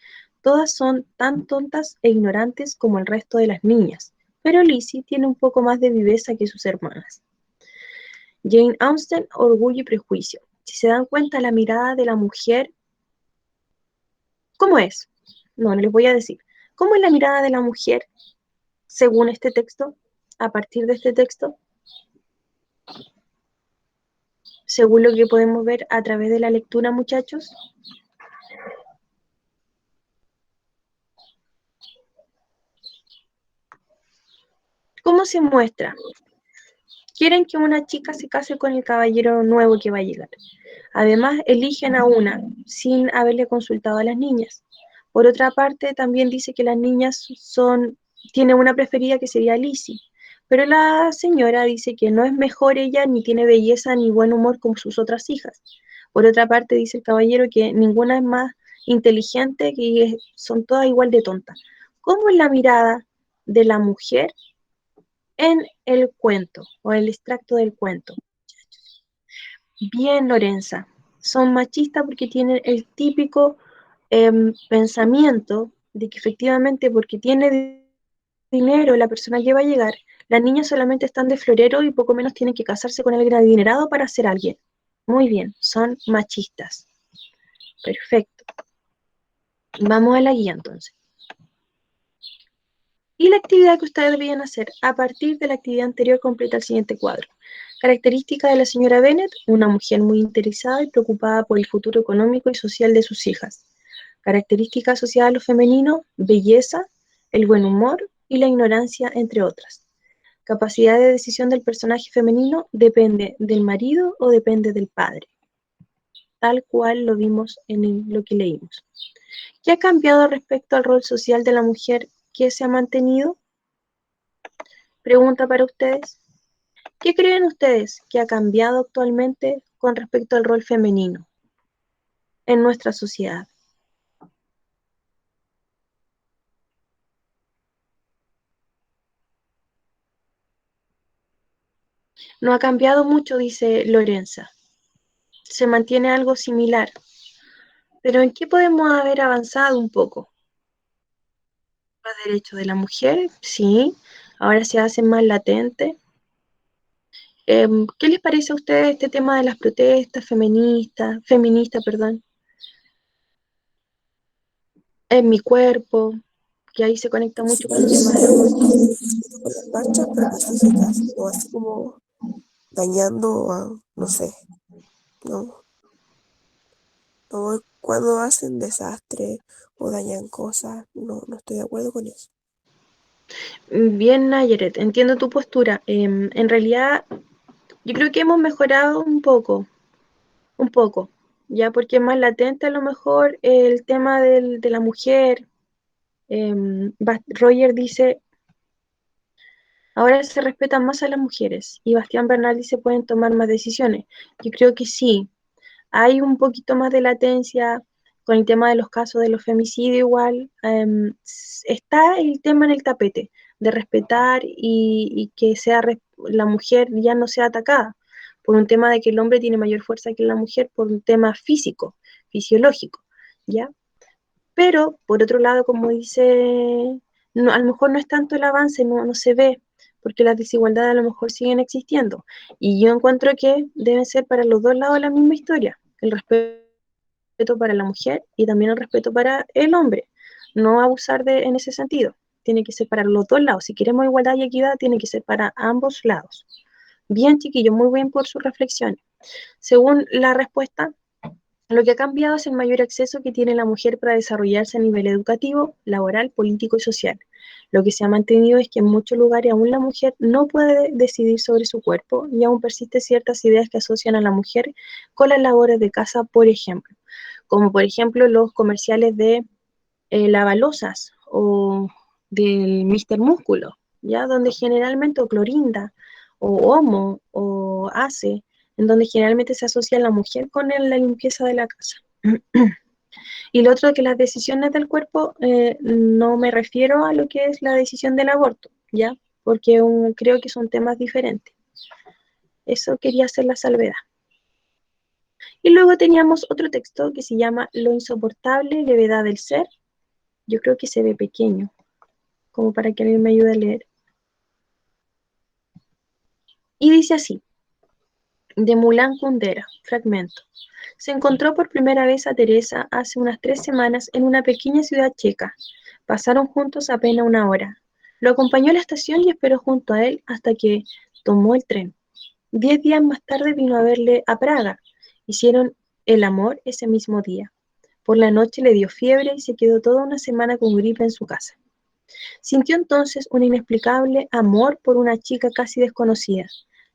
Todas son tan tontas e ignorantes como el resto de las niñas, pero Lizzie tiene un poco más de viveza que sus hermanas. Jane Austen, Orgullo y Prejuicio. Si se dan cuenta, la mirada de la mujer, ¿cómo es? No les voy a decir. ¿Cómo es la mirada de la mujer según este texto? A partir de este texto, según lo que podemos ver a través de la lectura, muchachos. ¿Cómo se muestra? Quieren que una chica se case con el caballero nuevo que va a llegar. Además, eligen a una sin haberle consultado a las niñas. Por otra parte, también dice que las niñas tienen una preferida que sería Lizzie, pero la señora dice que no es mejor ella, ni tiene belleza ni buen humor como sus otras hijas. Por otra parte, dice el caballero que ninguna es más inteligente, que son todas igual de tontas. ¿Cómo es la mirada de la mujer en el cuento o el extracto del cuento? Bien, Lorenza, son machistas porque tienen el típico pensamiento de que efectivamente porque tiene dinero la persona que va a llegar, las niñas solamente están de florero y poco menos tienen que casarse con alguien adinerado para ser alguien. Muy bien, son machistas. Perfecto. Vamos a la guía entonces. Y la actividad que ustedes debían hacer a partir de la actividad anterior completa el siguiente cuadro. Característica de la señora Bennet, una mujer muy interesada y preocupada por el futuro económico y social de sus hijas. Característica asociada a lo femenino, belleza, el buen humor y la ignorancia, entre otras. Capacidad de decisión del personaje femenino, depende del marido o depende del padre. Tal cual lo vimos en lo que leímos. ¿Qué ha cambiado respecto al rol social de la mujer que se ha mantenido? Pregunta para ustedes. ¿Qué creen ustedes que ha cambiado actualmente con respecto al rol femenino en nuestra sociedad? No ha cambiado mucho, dice Lorenza. Se mantiene algo similar. Pero ¿en qué podemos haber avanzado un poco? Los derechos de la mujer, sí, ahora se hacen más latentes. ¿Qué les parece a ustedes este tema de las protestas feministas, perdón? En mi cuerpo, que ahí se conecta mucho con el tema de Con las marchas pacíficas, o así como dañando a, no sé, no, no, cuando hacen desastre o dañan cosas, no estoy de acuerdo con eso. Bien, Nayeret, entiendo tu postura. En realidad, yo creo que hemos mejorado un poco, ya porque es más latente a lo mejor el tema de la mujer. Roger dice, Ahora se respetan más a las mujeres y Bastián Bernal dice pueden tomar más decisiones. Yo creo que sí, hay un poquito más de latencia con el tema de los casos de los femicidios igual. Está el tema en el tapete de respetar y que sea la mujer ya no sea atacada por un tema de que el hombre tiene mayor fuerza que la mujer por un tema físico, fisiológico, ¿ya? Pero, por otro lado, como dice, no, a lo mejor no es tanto el avance, no se ve, porque las desigualdades a lo mejor siguen existiendo. Y yo encuentro que deben ser para los dos lados la misma historia, el respeto para la mujer y también el respeto para el hombre. No abusar en ese sentido, tiene que ser para los dos lados. Si queremos igualdad y equidad, tiene que ser para ambos lados. Bien, chiquillos, muy bien por su reflexión. Según la respuesta, lo que ha cambiado es el mayor acceso que tiene la mujer para desarrollarse a nivel educativo, laboral, político y social. Lo que se ha mantenido es que en muchos lugares aún la mujer no puede decidir sobre su cuerpo y aún persisten ciertas ideas que asocian a la mujer con las labores de casa, por ejemplo, como por ejemplo los comerciales de lavalosas o del Mr. Músculo, ¿ya? Donde generalmente o Clorinda o Homo o Ace, en donde generalmente se asocia a la mujer con la limpieza de la casa. Y lo otro que las decisiones del cuerpo, no me refiero a lo que es la decisión del aborto, ¿ya? Porque creo que son temas diferentes. Eso quería hacer la salvedad. Y luego teníamos otro texto que se llama Lo insoportable, levedad del ser. Yo creo que se ve pequeño, como para que alguien me ayude a leer. Y dice así, de Mulan Kundera, fragmento. Se encontró por primera vez a Teresa hace unas 3 semanas en una pequeña ciudad checa. Pasaron juntos apenas una hora. Lo acompañó a la estación y esperó junto a él hasta que tomó el tren. 10 días más tarde vino a verle a Praga. Hicieron el amor ese mismo día. Por la noche le dio fiebre y se quedó toda una semana con gripe en su casa. Sintió entonces un inexplicable amor por una chica casi desconocida.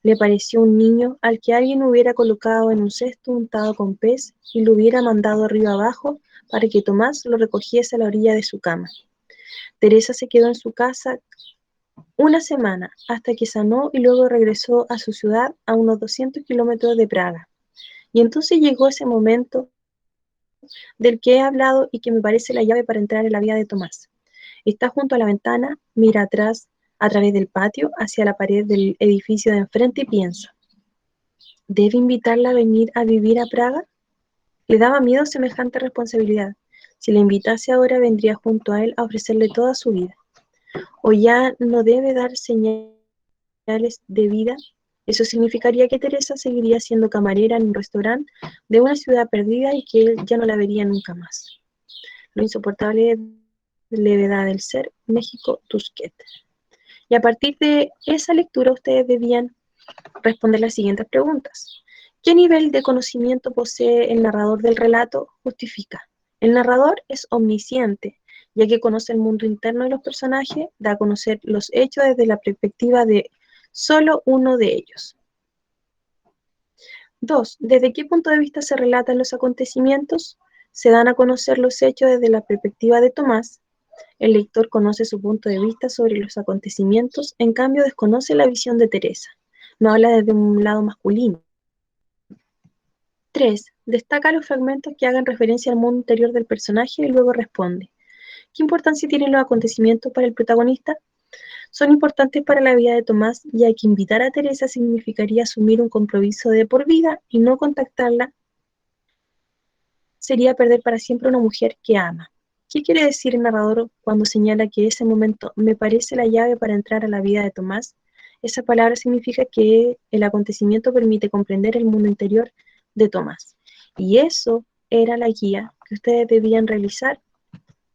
Le pareció un niño al que alguien hubiera colocado en un cesto untado con pez y lo hubiera mandado arriba abajo para que Tomás lo recogiese a la orilla de su cama. Teresa se quedó en su casa una semana hasta que sanó y luego regresó a su ciudad a unos 200 kilómetros de Praga. Y entonces llegó ese momento del que he hablado y que me parece la llave para entrar en la vida de Tomás. Está junto a la ventana, mira atrás, a través del patio, hacia la pared del edificio de enfrente y piensa, ¿debe invitarla a venir a vivir a Praga? Le daba miedo semejante responsabilidad. Si la invitase ahora, vendría junto a él a ofrecerle toda su vida. O ya no debe dar señales de vida. Eso significaría que Teresa seguiría siendo camarera en un restaurante de una ciudad perdida y que él ya no la vería nunca más. Lo insoportable levedad del ser, México, Tusquet. Y a partir de esa lectura ustedes debían responder las siguientes preguntas. ¿Qué nivel de conocimiento posee el narrador del relato? Justifica. El narrador es omnisciente, ya que conoce el mundo interno de los personajes, da a conocer los hechos desde la perspectiva de solo uno de ellos. 2. ¿Desde qué punto de vista se relatan los acontecimientos? Se dan a conocer los hechos desde la perspectiva de Tomás. El lector conoce su punto de vista sobre los acontecimientos, en cambio desconoce la visión de Teresa. No habla desde un lado masculino. 3. Destaca los fragmentos que hagan referencia al mundo interior del personaje y luego responde. ¿Qué importancia tienen los acontecimientos para el protagonista? Son importantes para la vida de Tomás, ya que invitar a Teresa significaría asumir un compromiso de por vida y no contactarla sería perder para siempre a una mujer que ama. ¿Qué quiere decir el narrador cuando señala que ese momento me parece la llave para entrar a la vida de Tomás? Esa palabra significa que el acontecimiento permite comprender el mundo interior de Tomás. Y eso era la guía que ustedes debían realizar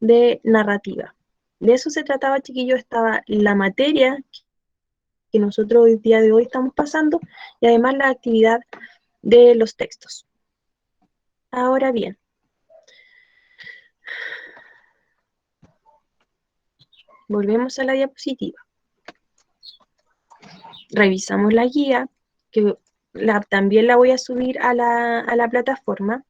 de narrativa. De eso se trataba, chiquillos, estaba la materia que nosotros hoy día de hoy estamos pasando y además la actividad de los textos. Ahora bien, volvemos a la diapositiva. Revisamos la guía, que también la voy a subir a la plataforma.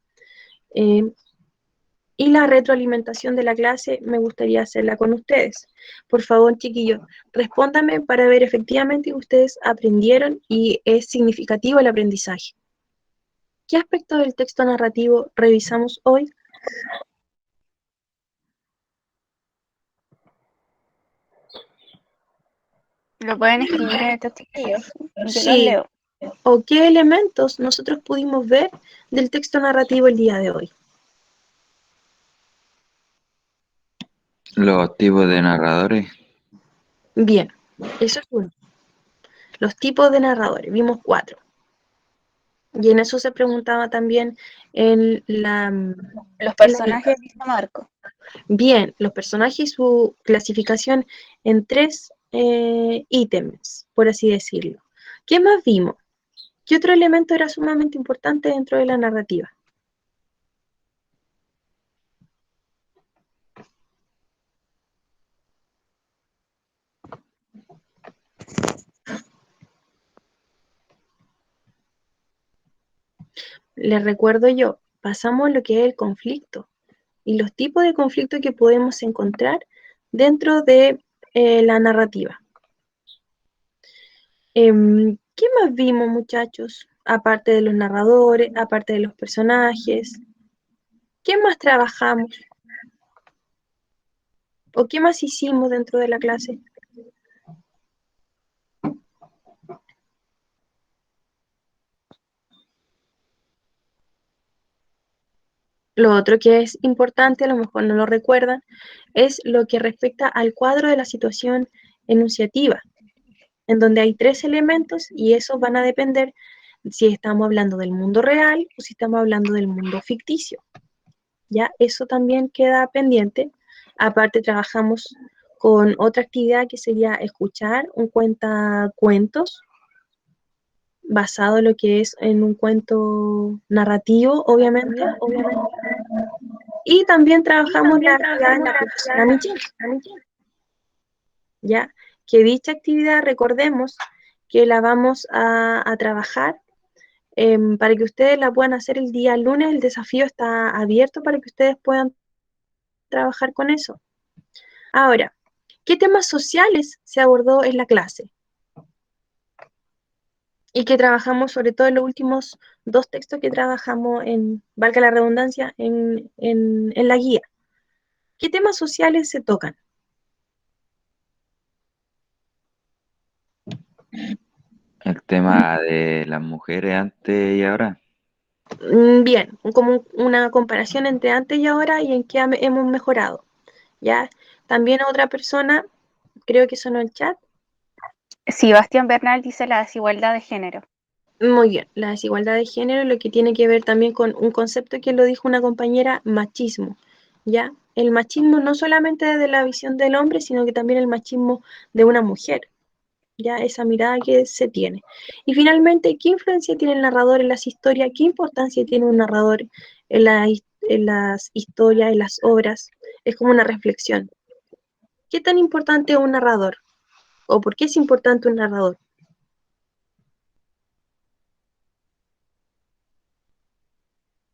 Y la retroalimentación de la clase me gustaría hacerla con ustedes. Por favor, chiquillos, respóndanme para ver efectivamente que ustedes aprendieron y es significativo el aprendizaje. ¿Qué aspecto del texto narrativo revisamos hoy? Lo pueden escribir en el texto chiquillos. Yo los Sí. leo. ¿O qué elementos nosotros pudimos ver del texto narrativo el día de hoy? Los tipos de narradores. Bien, eso es uno. Los tipos de narradores, vimos 4. Y en eso se preguntaba también en la... Los personajes dice Marco. Bien, los personajes y su clasificación en 3 ítems, por así decirlo. ¿Qué más vimos? ¿Qué otro elemento era sumamente importante dentro de la narrativa? Les recuerdo yo, pasamos lo que es el conflicto y los tipos de conflicto que podemos encontrar dentro de la narrativa. ¿Qué más vimos, muchachos? Aparte de los narradores, aparte de los personajes. ¿Qué más trabajamos? ¿O qué más hicimos dentro de la clase? Lo otro que es importante, a lo mejor no lo recuerdan, es lo que respecta al cuadro de la situación enunciativa, en donde hay 3 elementos y esos van a depender si estamos hablando del mundo real o si estamos hablando del mundo ficticio. Ya, eso también queda pendiente. Aparte trabajamos con otra actividad que sería escuchar un cuentacuentos basado en lo que es en un cuento narrativo, obviamente. Y también trabajamos la actividad de la profesora Michelle. Ya, que dicha actividad, recordemos que la vamos a trabajar para que ustedes la puedan hacer el día lunes. El desafío está abierto para que ustedes puedan trabajar con eso. Ahora, ¿qué temas sociales se abordó en la clase? Y que trabajamos sobre todo en los últimos 2 textos que trabajamos en, valga la redundancia, en la guía. ¿Qué temas sociales se tocan? El tema de las mujeres antes y ahora. Bien, como una comparación entre antes y ahora y en qué hemos mejorado. ¿Ya? También otra persona, creo que sonó el chat. Sí, Bastián Bernal dice la desigualdad de género. Muy bien, la desigualdad de género, lo que tiene que ver también con un concepto que lo dijo una compañera, machismo, ¿ya? El machismo no solamente desde la visión del hombre, sino que también el machismo de una mujer, ¿ya? Esa mirada que se tiene. Y finalmente, ¿qué influencia tiene el narrador en las historias? ¿Qué importancia tiene un narrador en las historias, en las obras? Es como una reflexión. ¿Qué tan importante es un narrador? ¿O por qué es importante un narrador?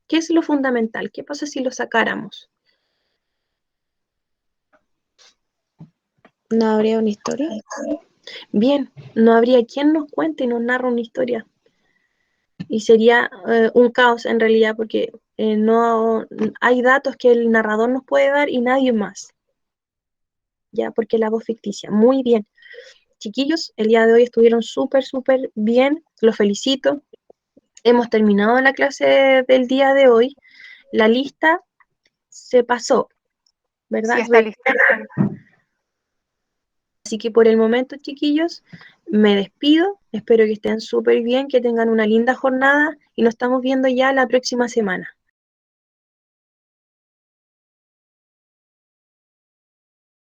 ¿Qué es lo fundamental? ¿Qué pasa si lo sacáramos? ¿No habría una historia? Bien, no habría quien nos cuente y nos narre una historia. Y sería un caos en realidad, porque no hay datos que el narrador nos puede dar y nadie más. Ya, porque la voz ficticia. Muy bien. Chiquillos, el día de hoy estuvieron súper, súper bien. Los felicito. Hemos terminado la clase del día de hoy. La lista se pasó, ¿verdad? Sí, está lista. Así que por el momento, chiquillos, me despido. Espero que estén súper bien, que tengan una linda jornada y nos estamos viendo ya la próxima semana.